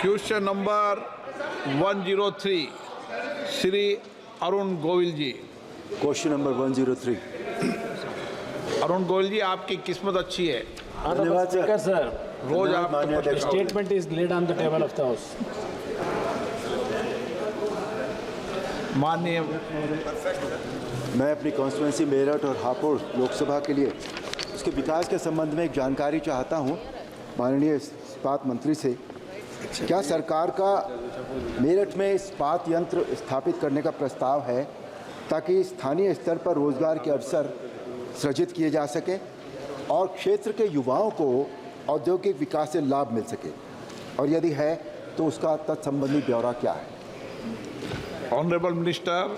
Question number 103 Shri Arun Govil ji. Question number 103। Arun Govil ji, आपकी किस्मत अच्छी है। धन्यवाद Speaker, sir. रोज आप माननीय अध्यक्ष महोदय। Statement is laid on the table of the House. माननीय मैं अपनी कॉन्स्टिट्यूंसी मेरठ और हापुड़ लोकसभा के लिए उसके विकास के संबंध में एक जानकारी चाहता हूं माननीय इस्पात मंत्री से। क्या सरकार का मेरठ में इस्पात यंत्र स्थापित करने का प्रस्ताव है ताकि स्थानीय स्तर पर रोजगार के अवसर सृजित किए जा सके और क्षेत्र के युवाओं को औद्योगिक विकास से लाभ मिल सके, और यदि है तो उसका तत्संबंधी ब्यौरा क्या है? Honourable minister.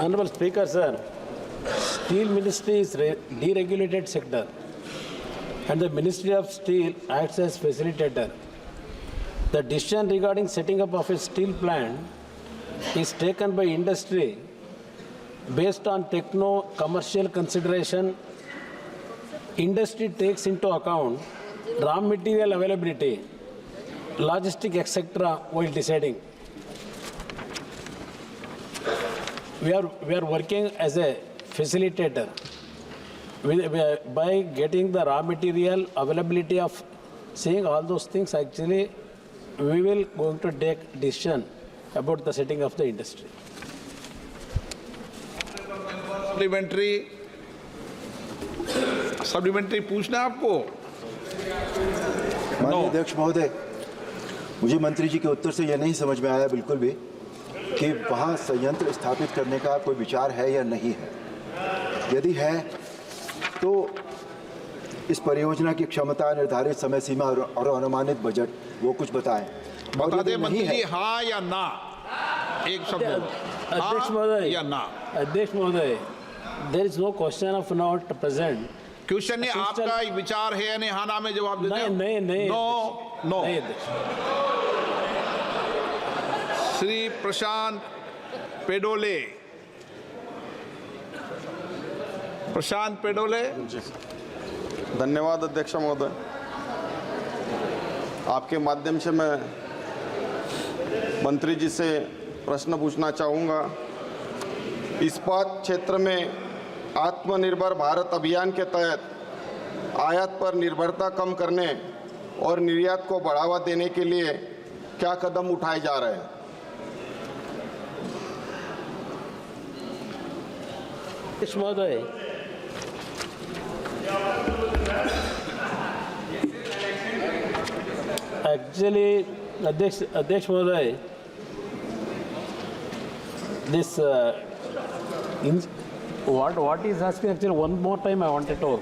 Honorable Speaker, sir. Steel Ministry is deregulated sector, and the Ministry of Steel acts as facilitator. The decision regarding setting up of a steel plant is taken by industry based on techno-commercial consideration. Industry takes into account raw material availability, logistic, etc. while deciding. We are working as a facilitator by getting the raw material availability of seeing all those things. Actually, we will going to take decision about the setting of the industry. Supplementary पूछना आपको? माननीय अध्यक्ष महोदय, मुझे मंत्री जी के उत्तर से यह नहीं समझ में आया बिल्कुल भी कि वहाँ संयंत्र स्थापित करने का कोई विचार है या नहीं है। यदि है तो इस परियोजना की क्षमता, निर्धारित समय सीमा और अनुमानित बजट वो कुछ बताएं। बता दें मंत्री जी, हाँ या ना, एक शब्द। अध्यक्ष महोदय या ना? अध्यक्ष महोदय, there is no question of not present. Question ने आपका एक विचार है या नहीं? हाँ ना में जवाब देते हैं। नहीं नो। श्री प्रशांत पेडोले। प्रशांत पेडोले। धन्यवाद अध्यक्ष महोदय। आपके माध्यम से मैं मंत्री जी से प्रश्न पूछना चाहूँगा। इस्पात क्षेत्र में आत्मनिर्भर भारत अभियान के तहत आयात पर निर्भरता कम करने और निर्यात को बढ़ावा देने के लिए क्या कदम उठाए जा रहे हैं? महोदय, actually, अध्यक्ष महोदय, this what is asking actually one more time I wanted to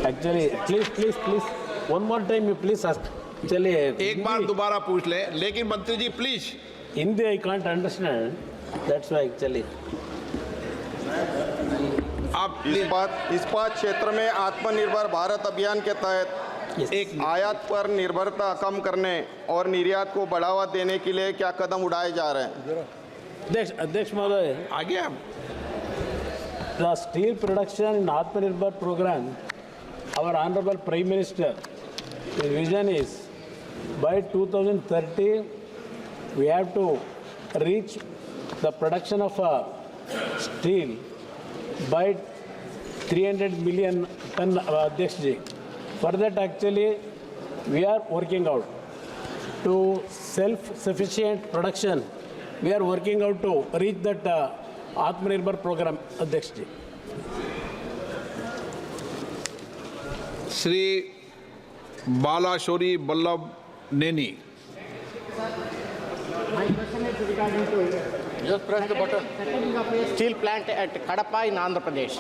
actually please one more time you please ask. चलिए एक बार दोबारा पूछ ले, लेकिन मंत्री जी please. Hindi I can't understand, that's why actually. आप इस्पात क्षेत्र में आत्मनिर्भर भारत अभियान के तहत एक आयात पर निर्भरता कम करने और निर्यात को बढ़ावा देने के लिए क्या कदम उठाए जा रहे हैं? अध्यक्ष महोदय, आगे आप। The steel production in Atmanirbhar program, our Honorable Prime Minister, his vision is by 2030 we have to reach the production of steel by 300 million ton. Adhyaksh ji, for that actually we are working out to self-sufficient production. We are working out to reach that Atmanirbhar program. Adhyaksh ji. Shri Balashowry Vallabhaneni. My question is regarding to just press the button. setting up a steel plant at Kadapa in Andhra Pradesh.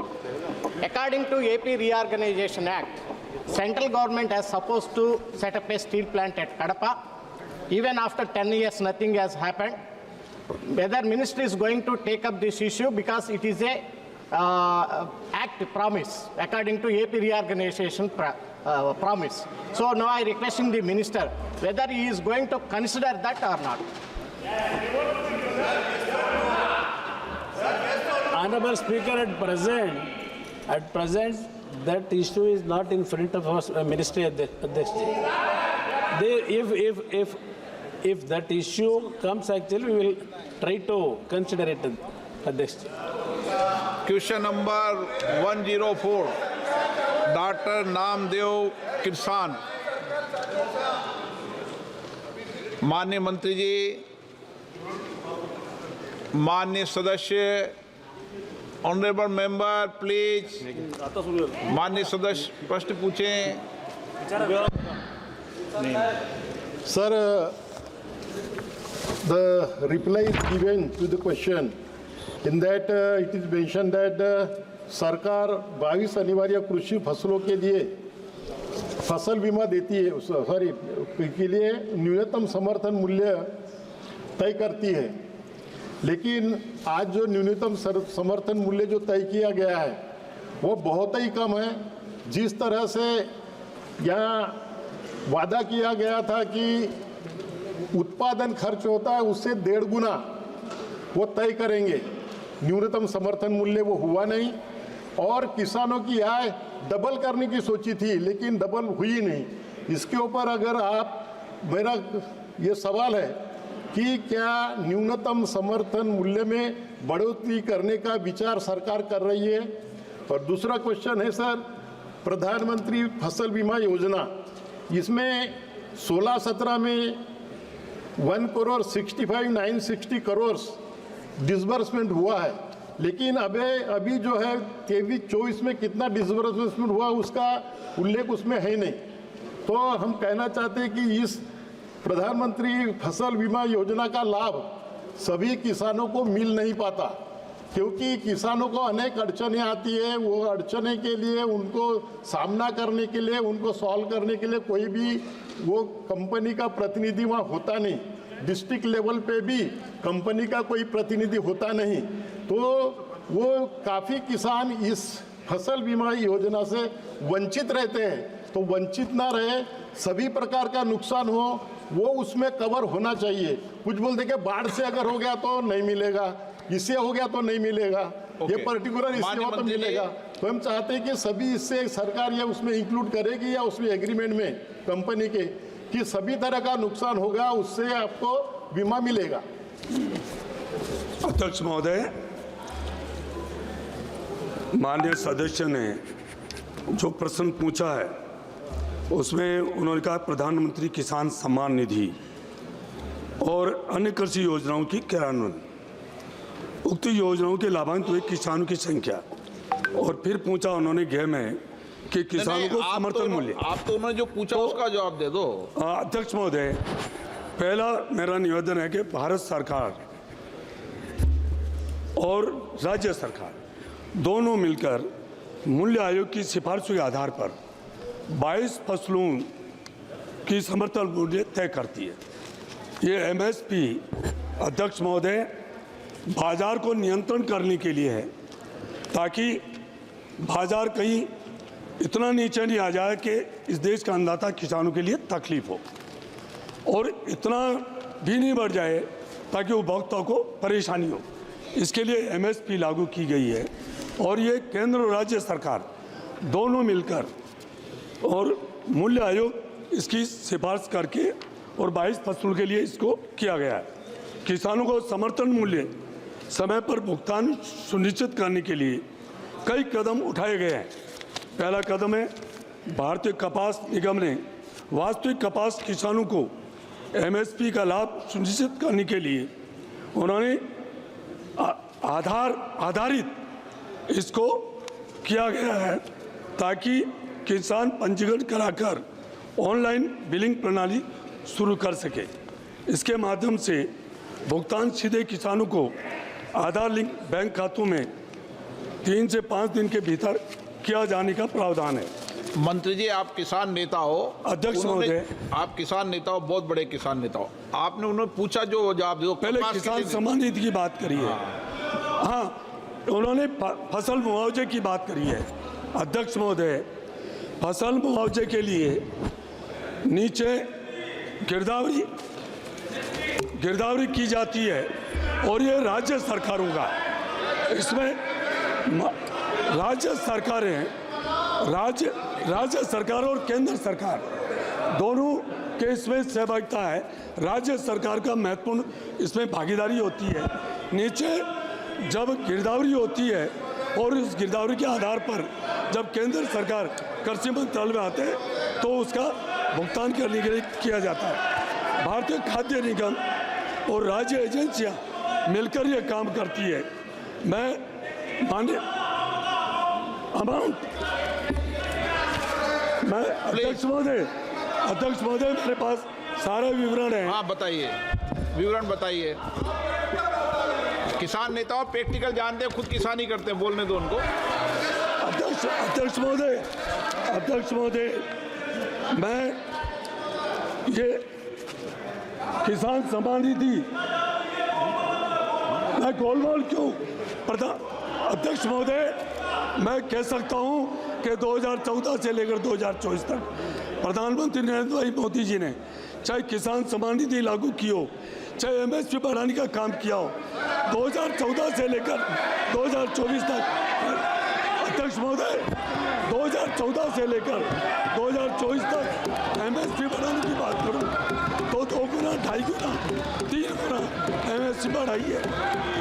According to AP Reorganization Act, central government has supposed to set up a steel plant at Kadapa. Even after 10 years, nothing has happened. Whether ministry is going to take up this issue because it is a act promise according to AP Reorganization promise. So now I requesting the minister whether he is going to consider that or not. Honorable Speaker, at present, that issue is not in front of us, Ministry Adhyaksh ji. If that issue comes, actually, we will try to consider it, Adhyaksh. Question number 104, doctor Namdev Kirsan. माननीय मंत्री जी, माननीय सदस्य, honourable member, please. माननीय सदस्य प्रश्न पूछें। Sir, the reply is given to the question. In that it is mentioned that सरकार 22 अनिवार्य कृषि फसलों के लिए फसल बीमा देती है, के लिए न्यूनतम समर्थन मूल्य तय करती है। लेकिन आज जो न्यूनतम समर्थन मूल्य जो तय किया गया है वो बहुत ही कम है। जिस तरह से यहाँ वादा किया गया था कि उत्पादन खर्च होता है उससे 1.5 गुना वो तय करेंगे, न्यूनतम समर्थन मूल्य वो हुआ नहीं। और किसानों की आय डबल करने की सोची थी लेकिन डबल हुई नहीं। इसके ऊपर अगर आप, मेरा ये सवाल है कि क्या न्यूनतम समर्थन मूल्य में बढ़ोतरी करने का विचार सरकार कर रही है? और दूसरा क्वेश्चन है सर, प्रधानमंत्री फसल बीमा योजना, इसमें 16-17 में 1,65,960 करोड़ डिसबर्समेंट हुआ है, लेकिन अभी जो है 23-24 में कितना डिसबर्समेंट हुआ उसका उल्लेख उसमें है नहीं। तो हम कहना चाहते हैं कि इस प्रधानमंत्री फसल बीमा योजना का लाभ सभी किसानों को मिल नहीं पाता, क्योंकि किसानों को अनेक अड़चनें आती है। वो अड़चने के लिए, उनको सामना करने के लिए, उनको सॉल्व करने के लिए कोई भी वो कंपनी का प्रतिनिधि वहाँ होता नहीं। डिस्ट्रिक्ट लेवल पे भी कंपनी का कोई प्रतिनिधि होता नहीं। तो वो काफ़ी किसान इस फसल बीमा योजना से वंचित रहते हैं। तो वंचित ना रहे, सभी प्रकार का नुकसान हो वो उसमें कवर होना चाहिए। कुछ बोलते कि बाढ़ से अगर हो गया तो नहीं मिलेगा, इससे हो गया तो नहीं मिलेगा, ये पर्टिकुलर इससे हो तो मिलेगा। तो हम चाहते हैं कि सभी इससे सरकार ये उसमें इंक्लूड करेगी या उसमें एग्रीमेंट में कंपनी के कि सभी तरह का नुकसान होगा उससे आपको बीमा मिलेगा। अध्यक्ष महोदय, माननीय सदस्य ने जो प्रश्न पूछा है उसमें उन्होंने कहा प्रधानमंत्री किसान सम्मान निधि और अन्य कृषि योजनाओं की क्रियान्वयन, उक्त योजनाओं के लाभान्वित हुए किसानों की संख्या, और फिर पूछा उन्होंने गृह में कि किसानों को समर्थन मूल्य। आप तो उन्होंने जो पूछा उसका जवाब दे दो। अध्यक्ष महोदय, पहला मेरा निवेदन है कि भारत सरकार और राज्य सरकार दोनों मिलकर मूल्य आयोग की सिफारिशों के आधार पर 22 फसलों की समर्थन मूल्य तय करती है। ये एमएसपी अध्यक्ष महोदय बाजार को नियंत्रण करने के लिए है, ताकि बाजार कहीं इतना नीचे नहीं आ जाए कि इस देश का अन्नदाता किसानों के लिए तकलीफ हो, और इतना भी नहीं बढ़ जाए ताकि उपभोक्ताओं को परेशानी हो। इसके लिए एमएसपी लागू की गई है, और ये केंद्र और राज्य सरकार दोनों मिलकर और मूल्य आयोग इसकी सिफारिश करके और 22 फसलों के लिए इसको किया गया है। किसानों को समर्थन मूल्य समय पर भुगतान सुनिश्चित करने के लिए कई कदम उठाए गए हैं। पहला कदम है, भारतीय कपास निगम ने वास्तविक कपास किसानों को एमएसपी का लाभ सुनिश्चित करने के लिए उन्होंने आधारित इसको किया गया है, ताकि किसान पंजीकरण कराकर ऑनलाइन बिलिंग प्रणाली शुरू कर सके। इसके माध्यम से भुगतान सीधे किसानों को आधार लिंक बैंक खातों में 3 से 5 दिन के भीतर किया जाने का प्रावधान है। मंत्री जी, आप किसान नेता हो। अध्यक्ष महोदय, आप किसान नेता हो, बहुत बड़े किसान नेता हो। आपने उन्होंने पूछा जो जवाब दो। पहले किसान सम्मान निधि की बात करी है। हाँ, उन्होंने फसल मुआवजे की बात करी है। अध्यक्ष महोदय, फसल मुआवजे के लिए नीचे गिरदावरी की जाती है, और ये राज्य सरकारों का, इसमें राज्य सरकारें, राज्य सरकार और केंद्र सरकार दोनों कि इसमें सहभागिता है, राज्य सरकार का महत्वपूर्ण इसमें भागीदारी होती है। नीचे जब गिरदावरी होती है और इस गिरदावरी के आधार पर जब केंद्र सरकार कृषि मंत्रालय में आते हैं तो उसका भुगतान करने के लिए किया जाता है। भारतीय खाद्य निगम और राज्य एजेंसियां मिलकर ये काम करती है। मैं मान्य अमाउंट मैं अध्यक्ष महोदय मेरे पास सारे विवरण है। हाँ बताइए, विवरण बताइए। किसान नेताओं प्रैक्टिकल जानते हैं, खुद किसानी करते हैं, बोलने दो उनको। अध्यक्ष महोदय मैं ये किसान सम्मान निधि मैं गोलमाल क्यों अध्यक्ष महोदय मैं कह सकता हूं कि 2014 से लेकर 2024 तक प्रधानमंत्री नरेंद्र भाई मोदी जी ने चाहे किसान सम्मान निधि लागू की हो, चाहे एमएसपी बढ़ाने का काम किया हो, 2014 से लेकर 2024 तक अध्यक्ष महोदय 2014 से लेकर 2024 तक एमएसपी बढ़ाने की बात करूं तो 2 गुना, 2.5 गुना, 3 गुना एमएसपी बढ़ाई है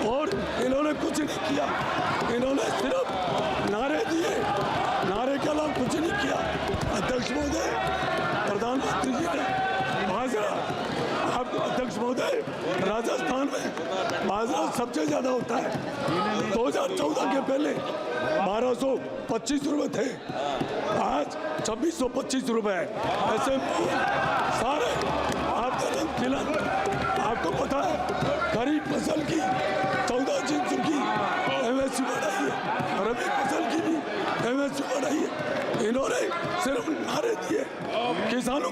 और इन्होंने कुछ नहीं किया। इन्होंने सिर्फ नारे दिए, नारे के अलावा कुछ नहीं किया। अध्यक्ष महोदय प्रधानमंत्री जी ने बाजरा, आप अध्यक्ष महोदय राजस्थान में बाजरा सबसे ज़्यादा होता है। 2014 के पहले 1225 रुपये थे, आज 2625 रुपये है। ऐसे सारे आपको पता है खरीफ फसल की 14 की एमएसपी बढ़ाई है, रबी फसल की भी एमएसपी बढ़ाई है। इन्होंने सिर्फ नारे दिए, किसानों